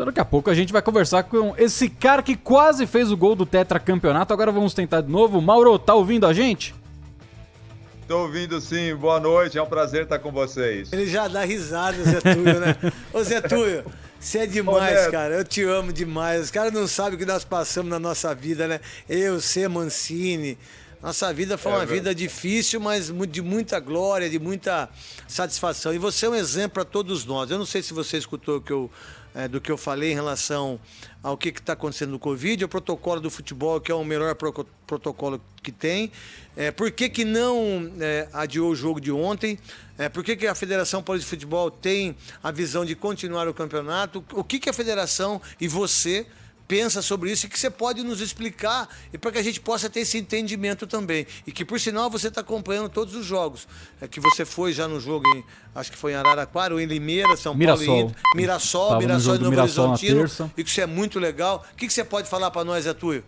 Então daqui a pouco a gente vai conversar com esse cara que quase fez o gol do tetracampeonato. Agora vamos tentar de novo. Mauro, tá ouvindo a gente? Tô ouvindo sim, boa noite, é um prazer estar com vocês. Ele já dá risada, Zé Túlio, né? Ô Zé Túlio, você é demais, cara, eu te amo demais. Os caras não sabem o que nós passamos na nossa vida, né? Eu, você, Mancini. Nossa vida foi uma vida difícil, mas de muita glória, de muita satisfação. E você é um exemplo para todos nós. Eu não sei se você escutou do que eu falei em relação ao que está acontecendo no Covid, o protocolo do futebol, que é o melhor protocolo que tem. Por que não adiou o jogo de ontem? Por que a Federação Paulista de Futebol tem a visão de continuar o campeonato? O que a Federação e você pensa sobre isso e que você pode nos explicar e para que a gente possa ter esse entendimento também. E que, por sinal, você está acompanhando todos os jogos. Que você foi já no jogo, acho que foi em Araraquara ou em Limeira, São Paulo e Inter. Mirassol e Novo Horizontino. E que isso é muito legal. O que você pode falar para nós, Zé Túlio?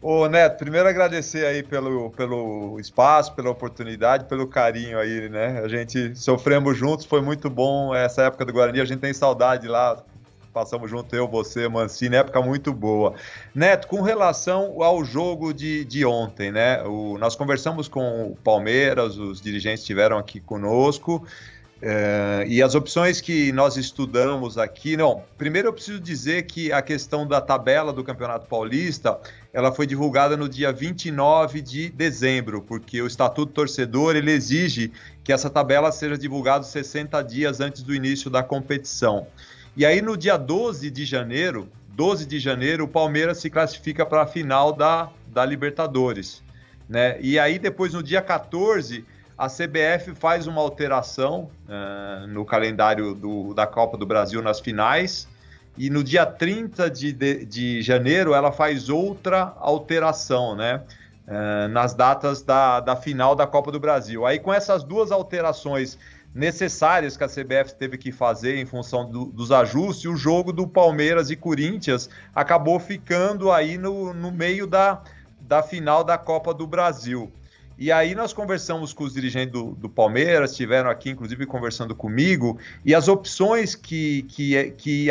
Ô Neto, primeiro agradecer aí pelo espaço, pela oportunidade, pelo carinho aí, né? A gente sofremos juntos, foi muito bom essa época do Guarani, a gente tem saudade lá. Passamos junto, eu, você, Mancini, época muito boa. Neto, com relação ao jogo de ontem, né? Nós conversamos com o Palmeiras, os dirigentes estiveram aqui conosco, e as opções que nós estudamos aqui... Não, primeiro eu preciso dizer que a questão da tabela do Campeonato Paulista, ela foi divulgada no dia 29 de dezembro, porque o Estatuto Torcedor, ele exige que essa tabela seja divulgada 60 dias antes do início da competição. E aí, no dia 12 de janeiro, o Palmeiras se classifica para a final da Libertadores, né? E aí, depois, no dia 14, a CBF faz uma alteração no calendário da Copa do Brasil nas finais, e no dia 30 de janeiro, ela faz outra alteração, né? Nas datas da final da Copa do Brasil. Aí, com essas duas alterações necessárias que a CBF teve que fazer em função dos ajustes, o jogo do Palmeiras e Corinthians acabou ficando aí no meio da final da Copa do Brasil. E aí nós conversamos com os dirigentes do Palmeiras, estiveram aqui inclusive conversando comigo, e as opções que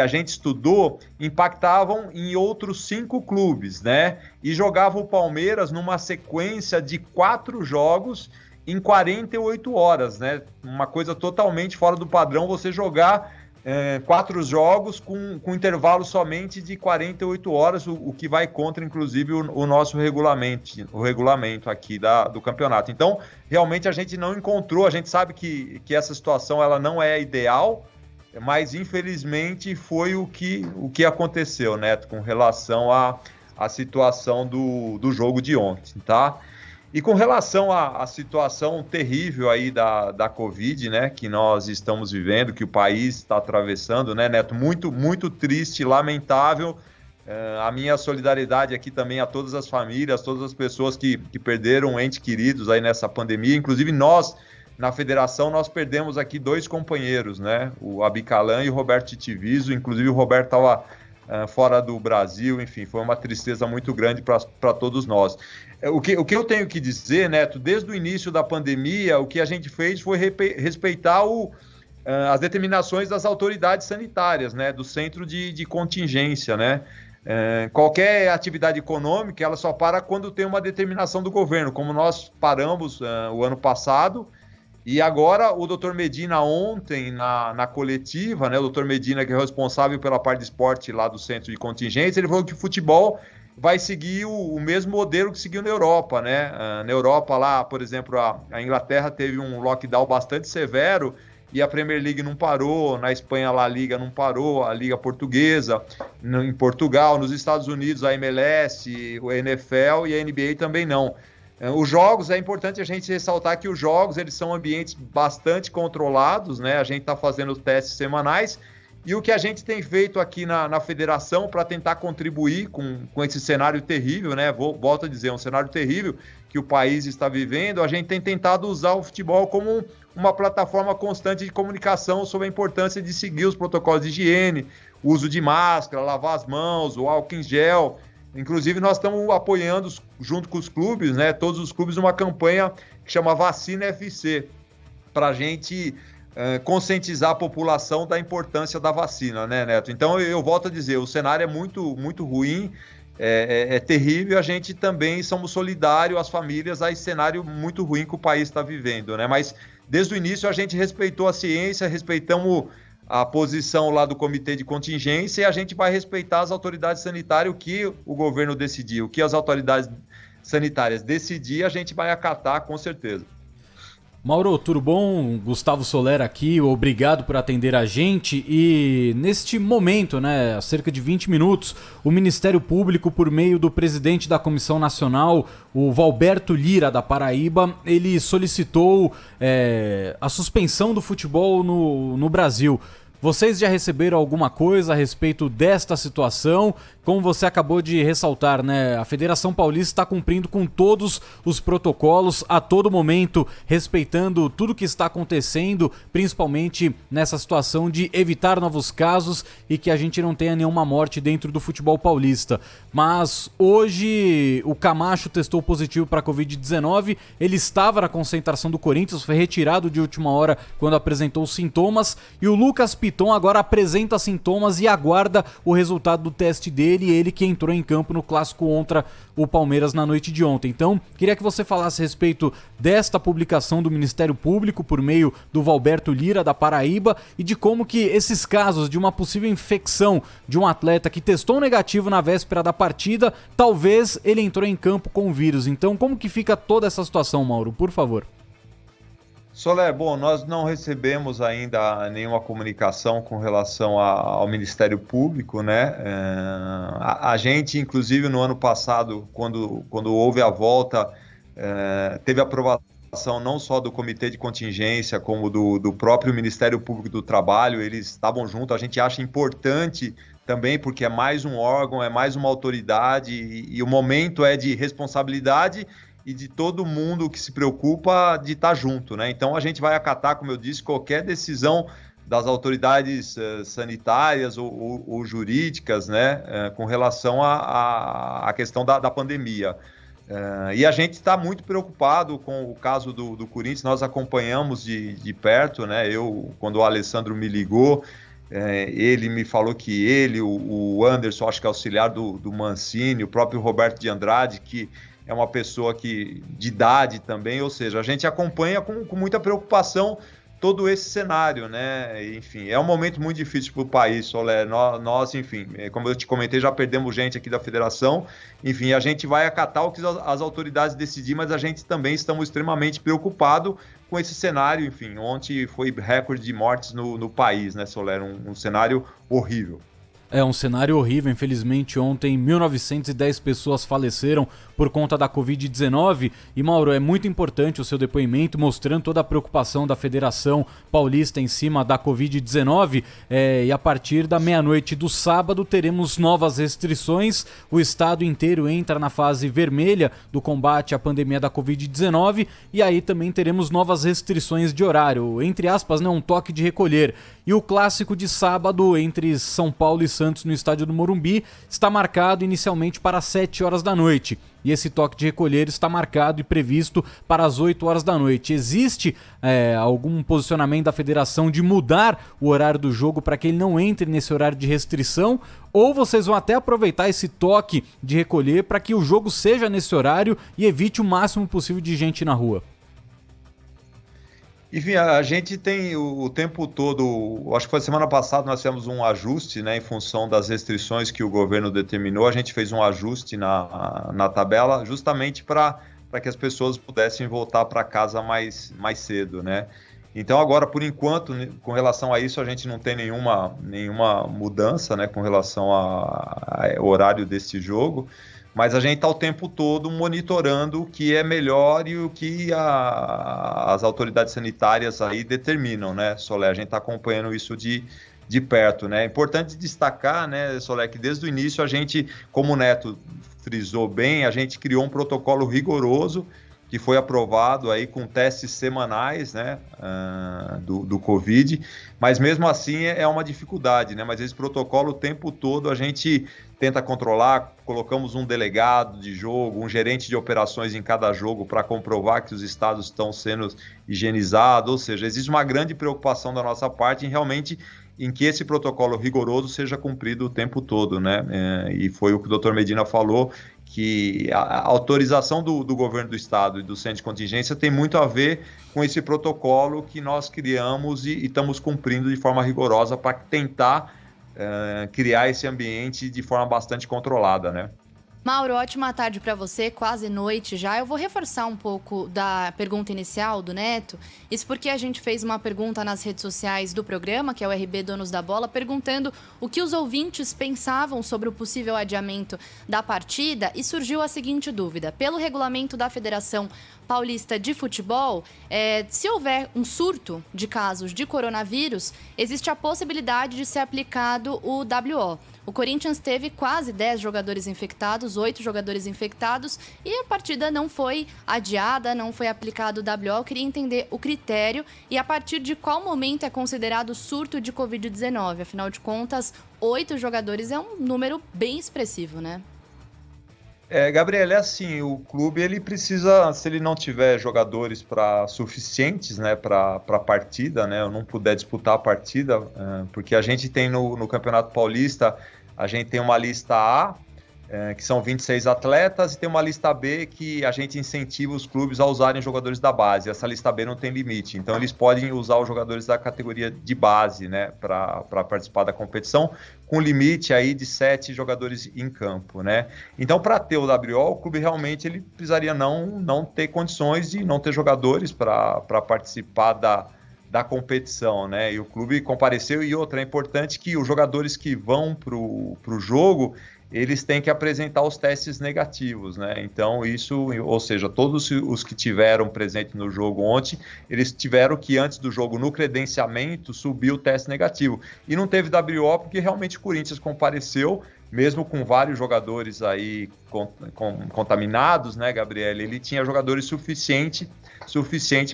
a gente estudou impactavam em outros 5 clubes, né? E jogava o Palmeiras numa sequência de 4 jogos em 48 horas, né? Uma coisa totalmente fora do padrão você jogar 4 jogos com intervalo somente de 48 horas, o que vai contra, inclusive, o nosso regulamento aqui do campeonato. Então, realmente a gente não encontrou, a gente sabe que essa situação ela não é ideal, mas infelizmente foi o que aconteceu, Neto, com relação à situação do jogo de ontem, tá? E com relação à situação terrível aí da Covid, né, que nós estamos vivendo, que o país está atravessando, né, Neto, muito, muito triste, lamentável. A minha solidariedade aqui também a todas as famílias, todas as pessoas que perderam entes queridos aí nessa pandemia. Inclusive nós, na federação, nós perdemos aqui 2 companheiros, né, o Abicalan e o Roberto Titiviso. Inclusive o Roberto estava fora do Brasil, enfim, foi uma tristeza muito grande para todos nós. O que eu tenho que dizer, Neto, desde o início da pandemia, o que a gente fez foi respeitar as determinações das autoridades sanitárias, né, do centro de contingência, né? Qualquer atividade econômica, ela só para quando tem uma determinação do governo, como nós paramos o ano passado. E agora o Dr. Medina ontem na coletiva, né, o Dr. Medina, que é responsável pela parte de esporte lá do centro de contingência, ele falou que o futebol vai seguir o mesmo modelo que seguiu na Europa, né? Na Europa lá, por exemplo, a Inglaterra teve um lockdown bastante severo e a Premier League não parou, na Espanha a La Liga não parou, a Liga Portuguesa, em Portugal, nos Estados Unidos a MLS, o NFL e a NBA também não. Os jogos, é importante a gente ressaltar que os jogos, eles são ambientes bastante controlados, né? A gente está fazendo testes semanais e o que a gente tem feito aqui na federação para tentar contribuir com esse cenário terrível, né? Volto a dizer, um cenário terrível que o país está vivendo, a gente tem tentado usar o futebol como uma plataforma constante de comunicação sobre a importância de seguir os protocolos de higiene, uso de máscara, lavar as mãos, o álcool em gel. Inclusive, nós estamos apoiando, junto com os clubes, né, todos os clubes, uma campanha que chama Vacina FC, para a gente conscientizar a população da importância da vacina, né, Neto? Então, eu volto a dizer, o cenário é muito, muito ruim, é terrível, a gente também somos solidários às famílias, a esse cenário muito ruim que o país está vivendo, né? Mas, desde o início, a gente respeitou a ciência, respeitamos a posição lá do comitê de contingência e a gente vai respeitar as autoridades sanitárias, o que o governo decidir, o que as autoridades sanitárias decidir, a gente vai acatar com certeza. Mauro, tudo bom? Gustavo Soler aqui, obrigado por atender a gente. E neste momento, né, há cerca de 20 minutos, o Ministério Público, por meio do presidente da Comissão Nacional, o Valberto Lira, da Paraíba, ele solicitou a suspensão do futebol no Brasil. Vocês já receberam alguma coisa a respeito desta situação? Como você acabou de ressaltar, né? A Federação Paulista está cumprindo com todos os protocolos a todo momento, respeitando tudo que está acontecendo, principalmente nessa situação de evitar novos casos e que a gente não tenha nenhuma morte dentro do futebol paulista. Mas hoje o Camacho testou positivo para a Covid-19, ele estava na concentração do Corinthians, foi retirado de última hora quando apresentou sintomas, e o Lucas Piton agora apresenta sintomas e aguarda o resultado do teste dele, ele que entrou em campo no clássico contra o Palmeiras na noite de ontem. Então, queria que você falasse a respeito desta publicação do Ministério Público por meio do Valberto Lira, da Paraíba, e de como que esses casos de uma possível infecção de um atleta que testou negativo na véspera da partida, talvez ele entrou em campo com o vírus. Então, como que fica toda essa situação, Mauro? Por favor. Soler, bom, nós não recebemos ainda nenhuma comunicação com relação ao Ministério Público, né? A gente, inclusive, no ano passado, quando houve a volta, teve aprovação não só do Comitê de Contingência, como do próprio Ministério Público do Trabalho, eles estavam juntos. A gente acha importante também, porque é mais um órgão, é mais uma autoridade, e o momento é de responsabilidade e de todo mundo que se preocupa de estar junto, né? Então a gente vai acatar, como eu disse, qualquer decisão das autoridades sanitárias ou jurídicas, né, com relação à questão da pandemia. E a gente está muito preocupado com o caso do Corinthians, nós acompanhamos de perto, né? Quando o Alessandro me ligou, ele me falou que o Anderson, acho que é auxiliar do Mancini, o próprio Roberto de Andrade, que é uma pessoa de idade também, ou seja, a gente acompanha com muita preocupação todo esse cenário, né? Enfim, é um momento muito difícil para o país, Soler. Nós, enfim, como eu te comentei, já perdemos gente aqui da federação. Enfim, a gente vai acatar o que as autoridades decidirem, mas a gente também estamos extremamente preocupados com esse cenário. Enfim, ontem foi recorde de mortes no país, né, Soler? Um cenário horrível. É um cenário horrível, infelizmente ontem 1.910 pessoas faleceram por conta da Covid-19 e, Mauro, é muito importante o seu depoimento mostrando toda a preocupação da Federação Paulista em cima da Covid-19 e a partir da meia-noite do sábado teremos novas restrições, o estado inteiro entra na fase vermelha do combate à pandemia da Covid-19 e aí também teremos novas restrições de horário, entre aspas, né, um toque de recolher. E o clássico de sábado entre São Paulo e Santos no estádio do Morumbi está marcado inicialmente para as 7 horas da noite. E esse toque de recolher está marcado e previsto para as 8 horas da noite. Existe algum posicionamento da federação de mudar o horário do jogo para que ele não entre nesse horário de restrição? Ou vocês vão até aproveitar esse toque de recolher para que o jogo seja nesse horário e evite o máximo possível de gente na rua? Enfim, a gente tem o tempo todo, acho que foi semana passada, nós fizemos um ajuste, né, em função das restrições que o governo determinou, a gente fez um ajuste na tabela justamente para que as pessoas pudessem voltar para casa mais cedo, né? Então agora, por enquanto, com relação a isso, a gente não tem nenhuma mudança, né, com relação ao horário desse jogo, mas a gente está o tempo todo monitorando o que é melhor e o que as autoridades sanitárias aí determinam, né, Soler? A gente está acompanhando isso de perto, né? É importante destacar, né, Soler, que desde o início a gente, como o Neto frisou bem, a gente criou um protocolo rigoroso que foi aprovado aí com testes semanais, né, do Covid, mas mesmo assim é uma dificuldade, né, mas esse protocolo o tempo todo a gente tenta controlar, colocamos um delegado de jogo, um gerente de operações em cada jogo para comprovar que os estados estão sendo higienizados, ou seja, existe uma grande preocupação da nossa parte em que esse protocolo rigoroso seja cumprido o tempo todo, né, e foi o que o Dr. Medina falou, que a autorização do governo do estado e do centro de contingência tem muito a ver com esse protocolo que nós criamos e estamos cumprindo de forma rigorosa para tentar criar esse ambiente de forma bastante controlada, né? Mauro, ótima tarde para você, quase noite já. Eu vou reforçar um pouco da pergunta inicial do Neto. Isso porque a gente fez uma pergunta nas redes sociais do programa, que é o RB Donos da Bola, perguntando o que os ouvintes pensavam sobre o possível adiamento da partida e surgiu a seguinte dúvida. Pelo regulamento da Federação Paulista de Futebol, se houver um surto de casos de coronavírus, existe a possibilidade de ser aplicado o WO. O Corinthians teve quase 10 jogadores infectados, 8 jogadores infectados, e a partida não foi adiada, não foi aplicado o WO. Eu queria entender o critério e a partir de qual momento é considerado surto de Covid-19. Afinal de contas, 8 jogadores é um número bem expressivo, né? Gabriel, é assim, o clube ele precisa, se ele não tiver jogadores suficientes, né, para a partida, né, ou não puder disputar a partida, porque a gente tem no Campeonato Paulista, a gente tem uma lista A, que são 26 atletas, e tem uma lista B que a gente incentiva os clubes a usarem jogadores da base. Essa lista B não tem limite, então eles podem usar os jogadores da categoria de base, né, para participar da competição, com limite aí de 7 jogadores em campo, né? Então, para ter o WO, o clube realmente ele precisaria não ter condições de não ter jogadores para participar da competição, né? E o clube compareceu, e outra, é importante que os jogadores que vão para o jogo, eles têm que apresentar os testes negativos, né? Então isso, ou seja, todos os que tiveram presente no jogo ontem, eles tiveram que antes do jogo, no credenciamento, subir o teste negativo. E não teve WO porque realmente o Corinthians compareceu, mesmo com vários jogadores aí contaminados, né, Gabriel? Ele tinha jogadores suficiente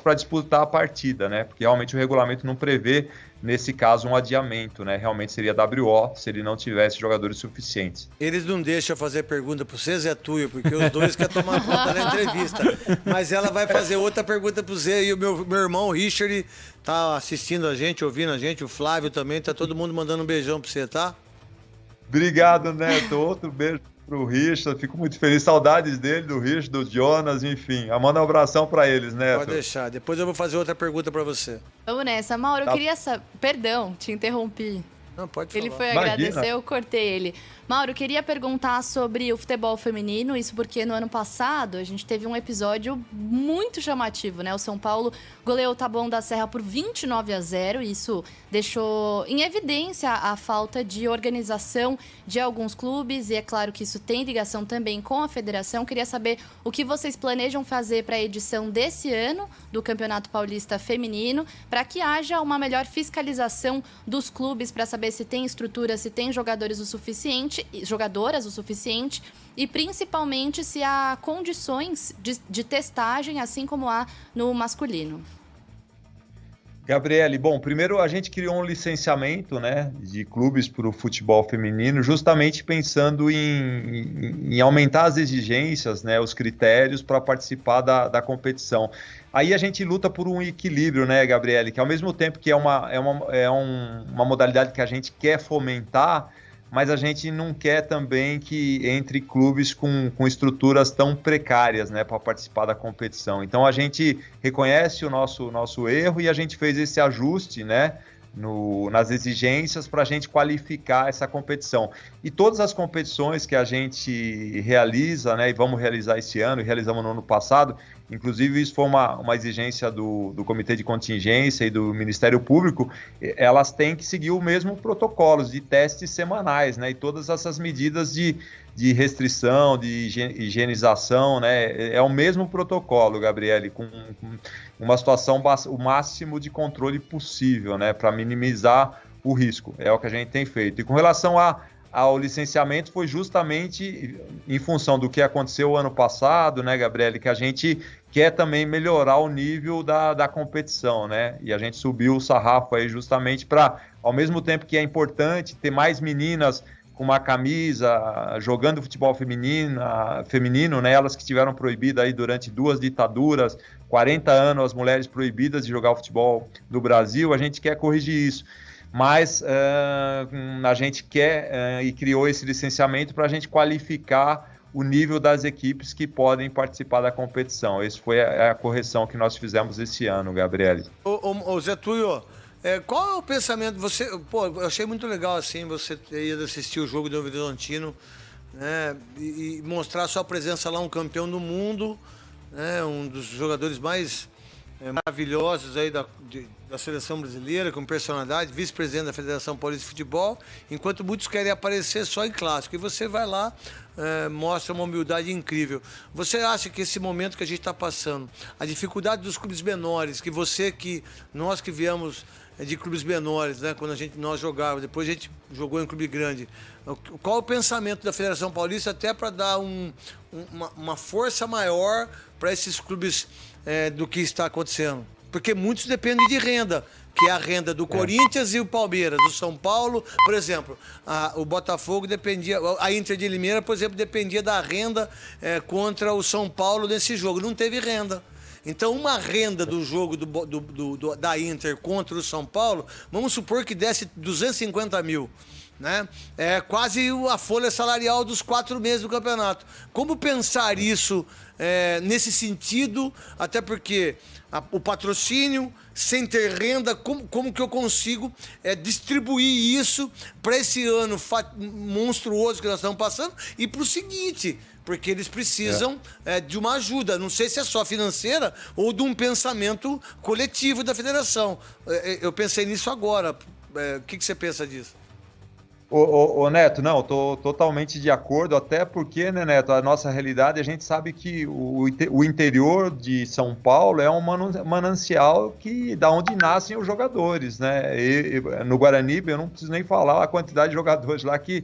para disputar a partida, né? Porque realmente o regulamento não prevê, nesse caso, um adiamento, né? Realmente seria WO se ele não tivesse jogadores suficientes. Eles não deixam fazer pergunta para você, Zé Tuyo, porque os dois querem tomar conta da entrevista. Mas ela vai fazer outra pergunta para você, e o meu irmão, o Richard, tá assistindo a gente, ouvindo a gente, o Flávio também, tá todo mundo mandando um beijão para você, tá? Obrigado, Neto. Outro beijo pro Richard. Fico muito feliz. Saudades dele, do Richard, do Jonas, enfim. Manda um abração para eles, Neto. Pode deixar. Depois eu vou fazer outra pergunta para você. Vamos nessa. Mauro, eu queria saber... Perdão, te interrompi. Não, pode falar. Ele foi agradecer, eu cortei ele. Mauro, eu queria perguntar sobre o futebol feminino, isso porque no ano passado a gente teve um episódio muito chamativo, né? O São Paulo goleou o Taboão da Serra por 29-0, isso deixou em evidência a falta de organização de alguns clubes, e é claro que isso tem ligação também com a federação. Queria saber o que vocês planejam fazer para a edição desse ano do Campeonato Paulista Feminino, para que haja uma melhor fiscalização dos clubes, para saber se tem estrutura, se tem jogadoras o suficiente, e principalmente se há condições de testagem, assim como há no masculino. Gabriele, bom, primeiro a gente criou um licenciamento, né, de clubes para o futebol feminino, justamente pensando em aumentar as exigências, né, os critérios para participar da competição. Aí a gente luta por um equilíbrio, né, Gabriele, que ao mesmo tempo que é uma modalidade que a gente quer fomentar, mas a gente não quer também que entre clubes com estruturas tão precárias, né, para participar da competição. Então a gente reconhece o nosso erro e a gente fez esse ajuste, né, nas exigências para a gente qualificar essa competição. E todas as competições que a gente realiza, né, e vamos realizar esse ano, e realizamos no ano passado, inclusive isso foi uma exigência do Comitê de Contingência e do Ministério Público, elas têm que seguir o mesmo protocolo de testes semanais, né, e todas essas medidas de restrição, de higienização, né, é o mesmo protocolo, Gabriele, com uma situação, o máximo de controle possível, né, para minimizar o risco, é o que a gente tem feito. E com relação a ao licenciamento foi justamente em função do que aconteceu ano passado, né, Gabriele, que a gente quer também melhorar o nível da competição, né? E a gente subiu o sarrafo aí justamente para, ao mesmo tempo que é importante ter mais meninas com uma camisa, jogando futebol feminino, né? Elas que estiveram proibidas aí durante 2 ditaduras, 40 anos as mulheres proibidas de jogar o futebol no Brasil, a gente quer corrigir isso. Mas a gente quer e criou esse licenciamento para a gente qualificar o nível das equipes que podem participar da competição. Essa foi a correção que nós fizemos esse ano, Gabriele. Ô Zé Tuyo, qual é o pensamento? Eu achei muito legal assim, você ter ido assistir o jogo do Novo Horizontino, né, e mostrar a sua presença lá, um campeão do mundo, né, um dos jogadores mais maravilhosos aí da seleção brasileira, com personalidade, vice-presidente da Federação Paulista de Futebol, enquanto muitos querem aparecer só em clássico. E você vai lá, mostra uma humildade incrível. Você acha que esse momento que a gente está passando, a dificuldade dos clubes menores, nós que viemos de clubes menores, né, quando nós jogávamos, depois a gente jogou em clube grande, qual o pensamento da Federação Paulista até para dar uma força maior para esses clubes do que está acontecendo? Porque muitos dependem de renda, que é a renda do Corinthians e o Palmeiras, do São Paulo, por exemplo. O Botafogo dependia, a Inter de Limeira, por exemplo, dependia da renda contra o São Paulo nesse jogo. Não teve renda. Então, uma renda do jogo da Inter contra o São Paulo, vamos supor que desse 250 mil. Né? É quase a folha salarial dos 4 meses do campeonato. Como pensar isso nesse sentido? Até porque o patrocínio, sem ter renda, como que eu consigo distribuir isso para esse ano monstruoso que nós estamos passando e para o seguinte, porque eles precisam de uma ajuda, não sei se é só financeira ou de um pensamento coletivo da federação. Eu pensei nisso agora. O que você pensa disso? Ô Neto, não, estou totalmente de acordo, até porque, né, Neto, a nossa realidade, a gente sabe que o interior de São Paulo é um manancial da onde nascem os jogadores, né? No Guarani, eu não preciso nem falar a quantidade de jogadores lá que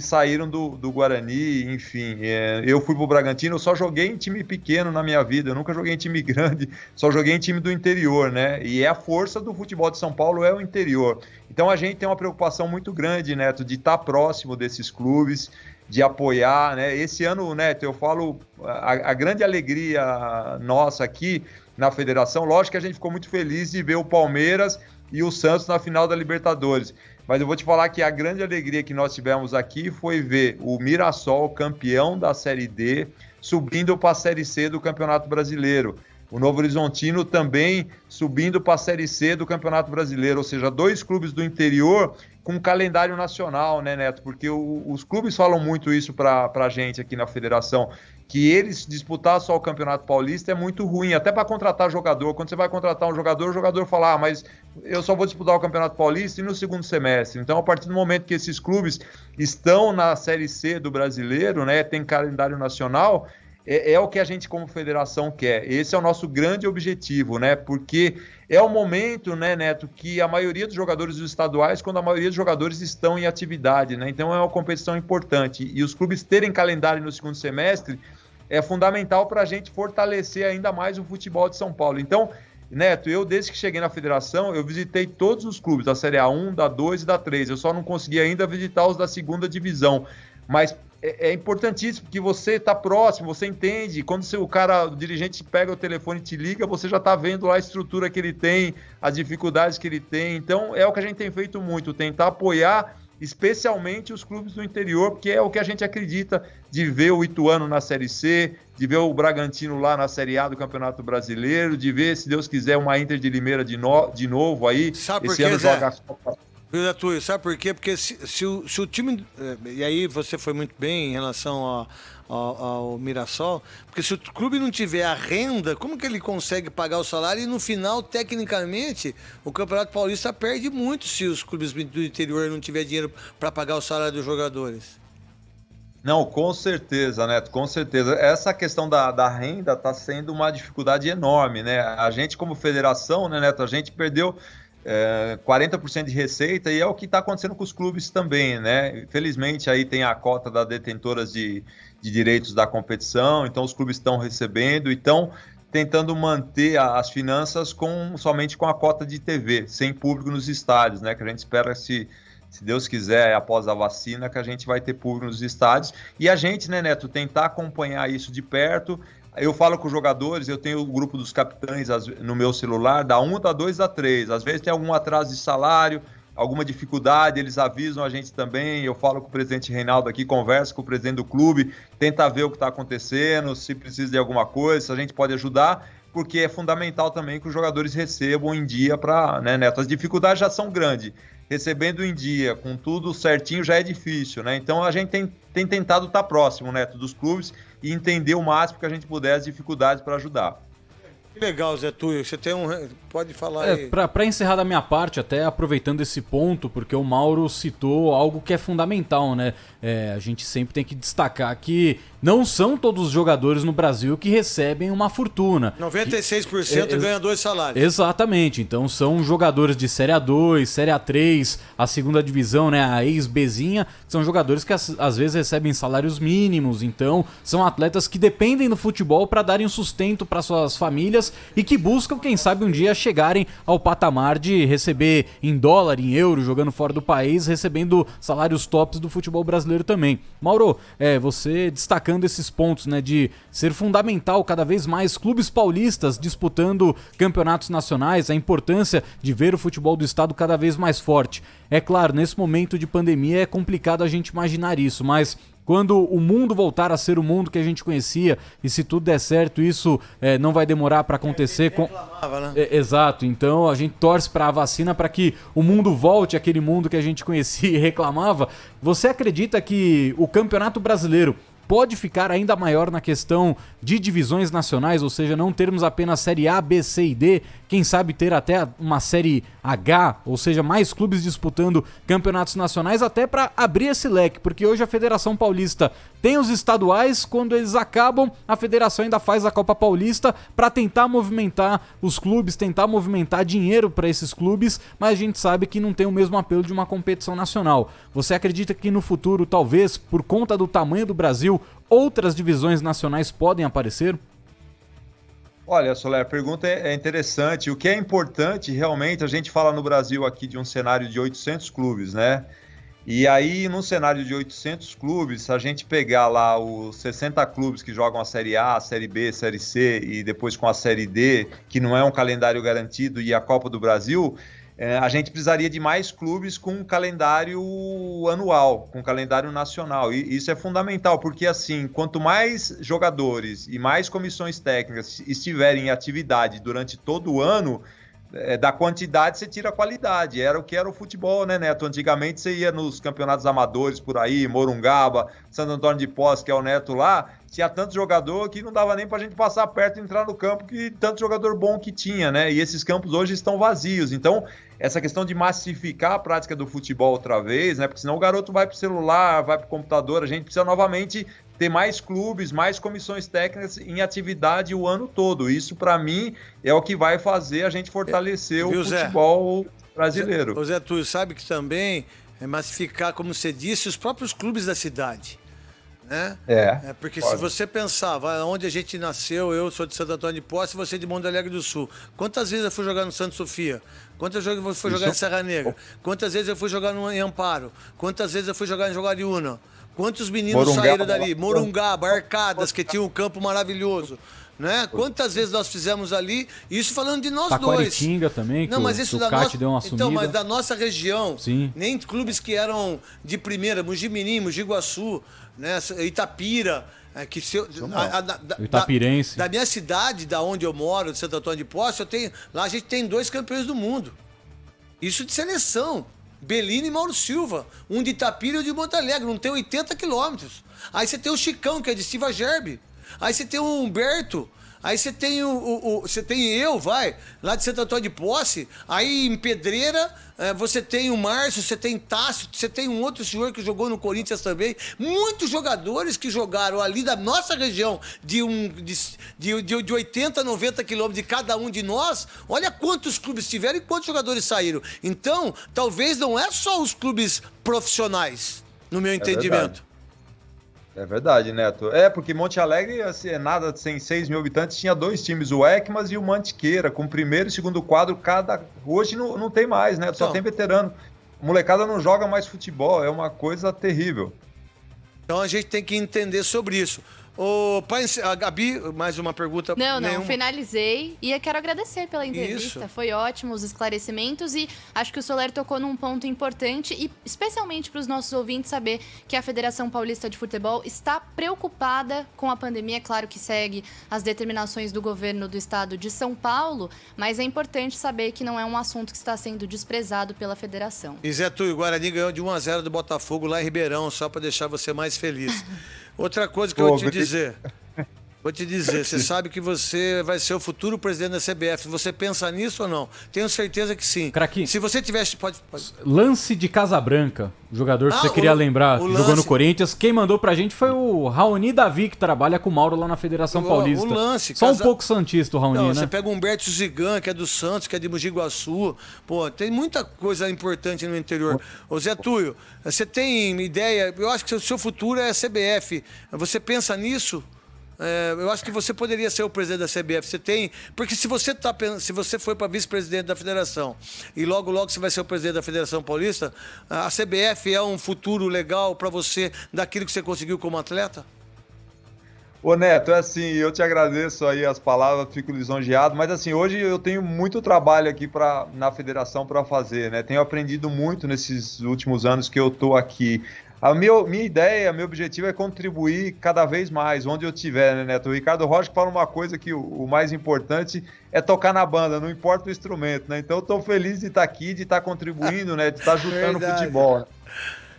saíram do Guarani, enfim. Eu fui pro Bragantino, eu só joguei em time pequeno na minha vida, eu nunca joguei em time grande, só joguei em time do interior, né? E a força do futebol de São Paulo é o interior. Então a gente tem uma preocupação muito grande, Neto, de estar próximo desses clubes, de apoiar, né? Esse ano, Neto, eu falo, a grande alegria nossa aqui na federação, lógico que a gente ficou muito feliz de ver o Palmeiras e o Santos na final da Libertadores. Mas eu vou te falar que a grande alegria que nós tivemos aqui foi ver o Mirassol, campeão da Série D, subindo para a Série C do Campeonato Brasileiro. O Novo Horizontino também subindo para a Série C do Campeonato Brasileiro, ou seja, 2 clubes do interior com calendário nacional, né, Neto? Porque os clubes falam muito isso para a gente aqui na federação, que eles disputar só o Campeonato Paulista é muito ruim, até para contratar jogador. Quando você vai contratar um jogador, o jogador fala, mas eu só vou disputar o Campeonato Paulista e no segundo semestre. Então, a partir do momento que esses clubes estão na Série C do Brasileiro, né, tem calendário nacional, é o que a gente como federação quer. Esse é o nosso grande objetivo, né? Porque é o momento, né, Neto, que a maioria dos jogadores dos estaduais, quando a maioria dos jogadores estão em atividade, né? Então é uma competição importante. E os clubes terem calendário no segundo semestre é fundamental para a gente fortalecer ainda mais o futebol de São Paulo. Então, Neto, eu desde que cheguei na federação, eu visitei todos os clubes, da Série A1, da 2 e da 3. Eu só não consegui ainda visitar os da segunda divisão. Mas é importantíssimo que você está próximo, você entende. Quando o dirigente pega o telefone e te liga, você já está vendo lá a estrutura que ele tem, as dificuldades que ele tem. Então, é o que a gente tem feito muito, tentar apoiar especialmente os clubes do interior, porque é o que a gente acredita de ver o Ituano na Série C, de ver o Bragantino lá na Série A do Campeonato Brasileiro, de ver, se Deus quiser, uma Inter de Limeira de novo aí. Sabe por esse ano joga a Copa. Sabe por quê? Porque se o time... E aí você foi muito bem em relação ao Mirassol, porque se o clube não tiver a renda, como que ele consegue pagar o salário? E no final, tecnicamente, o Campeonato Paulista perde muito se os clubes do interior não tiver dinheiro para pagar o salário dos jogadores. Não, com certeza, Neto, com certeza. Essa questão da renda está sendo uma dificuldade enorme, né? A gente, como federação, né, Neto, a gente perdeu 40% de receita, e é o que está acontecendo com os clubes também, né? Infelizmente, aí tem a cota das detentoras de direitos da competição, então os clubes estão recebendo, então tentando manter as finanças somente com a cota de TV, sem público nos estádios, né? Que a gente espera, se Deus quiser, após a vacina, que a gente vai ter público nos estádios. E a gente, né, Neto, tentar acompanhar isso de perto. Eu falo com os jogadores, eu tenho o grupo dos capitães no meu celular, da 1, da 2, da 3. Às vezes tem algum atraso de salário, alguma dificuldade, eles avisam a gente também. Eu falo com o presidente Reinaldo aqui, converso com o presidente do clube, tenta ver o que está acontecendo, se precisa de alguma coisa, se a gente pode ajudar, porque é fundamental também que os jogadores recebam em dia para, né, Neto? As dificuldades já são grandes. Recebendo em dia, com tudo certinho, já é difícil, né? Então a gente tem tentado estar próximo, Neto, dos clubes e entender o máximo que a gente puder as dificuldades para ajudar. Que legal, Zé Túlio. Você tem pode falar aí. Para encerrar da minha parte, até aproveitando esse ponto, porque o Mauro citou algo que é fundamental, né? A gente sempre tem que destacar que não são todos os jogadores no Brasil que recebem uma fortuna. 96% ganha 2 salários. Exatamente. Então são jogadores de Série A2, Série A3, a segunda divisão, né? A ex-Bzinha. São jogadores que às vezes recebem salários mínimos. Então são atletas que dependem do futebol para darem sustento para suas famílias e que buscam, quem sabe, um dia chegarem ao patamar de receber em dólar, em euro, jogando fora do país, recebendo salários tops do futebol brasileiro também. Mauro, você destacando esses pontos, né, de ser fundamental cada vez mais clubes paulistas disputando campeonatos nacionais, a importância de ver o futebol do estado cada vez mais forte. É claro, nesse momento de pandemia é complicado a gente imaginar isso, mas quando o mundo voltar a ser o mundo que a gente conhecia, e se tudo der certo, isso não vai demorar para acontecer. Né? Exato, então a gente torce para a vacina para que o mundo volte àquele mundo que a gente conhecia e reclamava. Você acredita que o Campeonato Brasileiro pode ficar ainda maior na questão de divisões nacionais, ou seja, não termos apenas Série A, B, C e D, quem sabe ter até uma Série H, ou seja, mais clubes disputando campeonatos nacionais, até para abrir esse leque, porque hoje a Federação Paulista tem os estaduais, quando eles acabam, a federação ainda faz a Copa Paulista para tentar movimentar os clubes, tentar movimentar dinheiro para esses clubes, mas a gente sabe que não tem o mesmo apelo de uma competição nacional. Você acredita que no futuro, talvez, por conta do tamanho do Brasil, outras divisões nacionais podem aparecer? Olha, Soler, a pergunta é interessante. O que é importante, realmente, a gente fala no Brasil aqui de um cenário de 800 clubes, né? E aí, num cenário de 800 clubes, se a gente pegar lá os 60 clubes que jogam a Série A, a Série B, a Série C e depois com a Série D, que não é um calendário garantido, e a Copa do Brasil, a gente precisaria de mais clubes com um calendário anual, com um calendário nacional. E isso é fundamental, porque assim, quanto mais jogadores e mais comissões técnicas estiverem em atividade durante todo o ano, da quantidade você tira a qualidade. Era o que era o futebol, né, Neto? Antigamente você ia nos campeonatos amadores por aí, Morungaba, Santo Antônio de Posse, que é o Neto lá, tinha tanto jogador que não dava nem pra gente passar perto e entrar no campo, que tanto jogador bom que tinha, né? E esses campos hoje estão vazios. Então, essa questão de massificar a prática do futebol outra vez, né? Porque senão o garoto vai pro celular, vai pro computador, a gente precisa novamente ter mais clubes, mais comissões técnicas em atividade o ano todo. Isso, para mim, é o que vai fazer a gente fortalecer o futebol brasileiro. O Zé Túlio, sabe que também é massificar, como você disse, os próprios clubes da cidade. Né? Porque pode. Se você pensar, onde a gente nasceu, eu sou de Santo Antônio de Posse, você de Monte Alegre do Sul. Quantas vezes eu fui jogar no Santa Sofia? Quantas vezes eu fui jogar em Serra Negra? Quantas vezes eu fui jogar em Amparo? Quantas vezes eu fui jogar em Jogaríuna? Quantos meninos saíram dali? Morungaba, Arcadas, que tinha um campo maravilhoso. Né? Quantas vezes nós fizemos ali, isso falando de nós dois. Taquaritinga também, que mas isso o da Cate deu uma sumida. Então, mas da nossa região, sim, nem clubes que eram de primeira, Mogi Mirim, Mogi Guaçu, né? Itapira, Itapirense. Da minha cidade, da onde eu moro, de Santo Antônio de Posse, lá a gente tem 2 campeões do mundo. Isso de seleção. Belino e Mauro Silva. Um de Itapira e um de Monte Alegre. Não tem 80 quilômetros. Aí você tem o Chicão, que é de Silva Gerbe. Aí você tem o Humberto. Aí você tem você tem eu, lá de Santo Antônio de Posse, aí em Pedreira, você tem o Márcio, você tem Tássio, você tem um outro senhor que jogou no Corinthians também. Muitos jogadores que jogaram ali da nossa região, de 80, 90 quilômetros de cada um de nós. Olha quantos clubes tiveram e quantos jogadores saíram. Então, talvez não é só os clubes profissionais, no meu entendimento. É verdade, Neto. Porque Monte Alegre, assim, nada sem 6 mil habitantes, tinha 2 times, o Ekmas e o Mantiqueira, com primeiro e segundo quadro cada. Hoje não tem mais, né? Só tem veterano. A molecada não joga mais futebol, é uma coisa terrível. Então a gente tem que entender sobre isso. A Gabi, mais uma pergunta? Não, finalizei e eu quero agradecer pela entrevista. Isso. Foi ótimo os esclarecimentos e acho que o Soler tocou num ponto importante e especialmente para os nossos ouvintes saber que a Federação Paulista de Futebol está preocupada com a pandemia. É claro que segue as determinações do governo do estado de São Paulo, mas é importante saber que não é um assunto que está sendo desprezado pela federação. E Zé Túlio, o Guarani ganhou de 1-0 do Botafogo lá em Ribeirão, só para deixar você mais feliz. Outra coisa que eu vou te dizer, você sabe que você vai ser o futuro presidente da CBF. Você pensa nisso ou não? Tenho certeza que sim. Craquinho. Se você tivesse... Pode... Lance de Casabranca, o jogador que você queria lembrar, que jogou no Corinthians. Quem mandou pra gente foi o Raoni Davi, que trabalha com o Mauro lá na Federação Paulista. O lance. Só um pouco santista o Raoni, né? Você pega o Humberto Zigan, que é do Santos, que é de Mogi Guaçu. Pô, tem muita coisa importante no interior. Ô Zé Túlio, você tem ideia... Eu acho que o seu futuro é a CBF. Você pensa nisso? Eu acho que você poderia ser o presidente da CBF. Você tem... Porque se você for para vice-presidente da federação e logo você vai ser o presidente da Federação Paulista, a CBF é um futuro legal para você daquilo que você conseguiu como atleta? Ô Neto, assim, eu te agradeço aí as palavras, fico lisonjeado, mas assim, hoje eu tenho muito trabalho aqui na federação para fazer, né? Tenho aprendido muito nesses últimos anos que eu estou aqui. A minha ideia, meu objetivo é contribuir cada vez mais, onde eu estiver, né, Neto? O Ricardo Rocha fala uma coisa que o mais importante é tocar na banda, não importa o instrumento, né? Então eu estou feliz de estar aqui, de estar contribuindo, né? De estar ajudando o futebol. Né?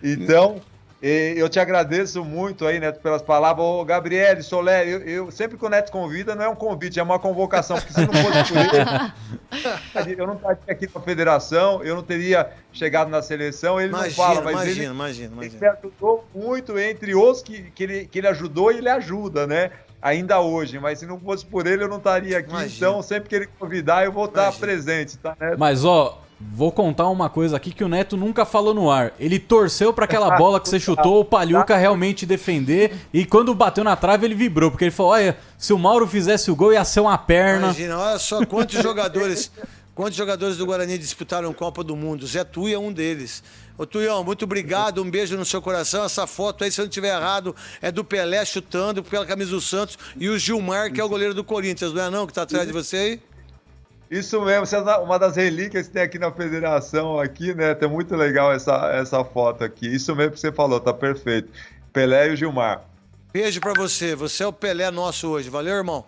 Então, eu te agradeço muito aí, Neto, pelas palavras. Ô, Gabriel, Soler, eu sempre que o Neto convida, não é um convite, é uma convocação, porque se não fosse por ele, eu não estaria aqui com a federação, eu não teria chegado na seleção, ele não fala, mas ele me ajudou muito entre os que ele ajudou e ele ajuda, né? Ainda hoje, mas se não fosse por ele, eu não estaria aqui. Então, sempre que ele convidar, eu vou estar presente, tá, Neto? Mas, vou contar uma coisa aqui que o Neto nunca falou no ar. Ele torceu para aquela bola que você chutou, o Palhuca realmente defender, e quando bateu na trave ele vibrou, porque ele falou, olha, se o Mauro fizesse o gol ia ser uma perna. Imagina, olha só quantos jogadores do Guarani disputaram Copa do Mundo. Zé Túlio é um deles. Ô Tuião, muito obrigado, um beijo no seu coração. Essa foto aí, se eu não estiver errado, é do Pelé chutando pela camisa do Santos e o Gilmar, que é o goleiro do Corinthians, não é não, que tá atrás de você aí? Isso mesmo, essa é uma das relíquias que tem aqui na federação, aqui, né? Tá muito legal essa foto aqui. Isso mesmo que você falou, tá perfeito. Pelé e o Gilmar. Beijo pra você, você é o Pelé nosso hoje. Valeu, irmão.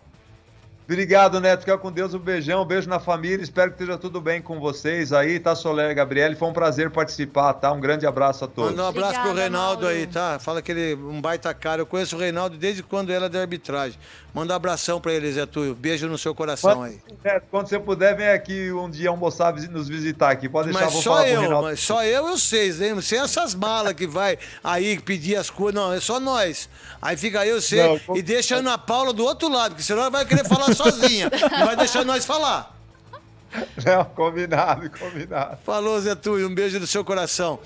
Obrigado, Neto. Fica com Deus, um beijão, um beijo na família. Espero que esteja tudo bem com vocês aí, tá, Soler e Gabriele? Foi um prazer participar, tá? Um grande abraço a todos. Manda um abraço pro Reinaldo Mauro. aí, tá? Fala que ele é um baita cara. Eu conheço o Reinaldo desde quando ele era de arbitragem. Manda um abração pra ele, Zé Túlio. Beijo no seu coração aí. Neto, quando você puder, vem aqui um dia almoçar, nos visitar aqui. Pode deixar, vou falar pro Reinaldo. Mas só eu sei, hein? Sem essas malas que vai aí pedir as coisas. Não, é só nós. Aí fica eu, você, e deixa a Ana Paula do outro lado, porque senão ela vai querer falar sozinha. Não vai deixar nós falar. Não, combinado. Falou, Zé Túlio. Um beijo no seu coração.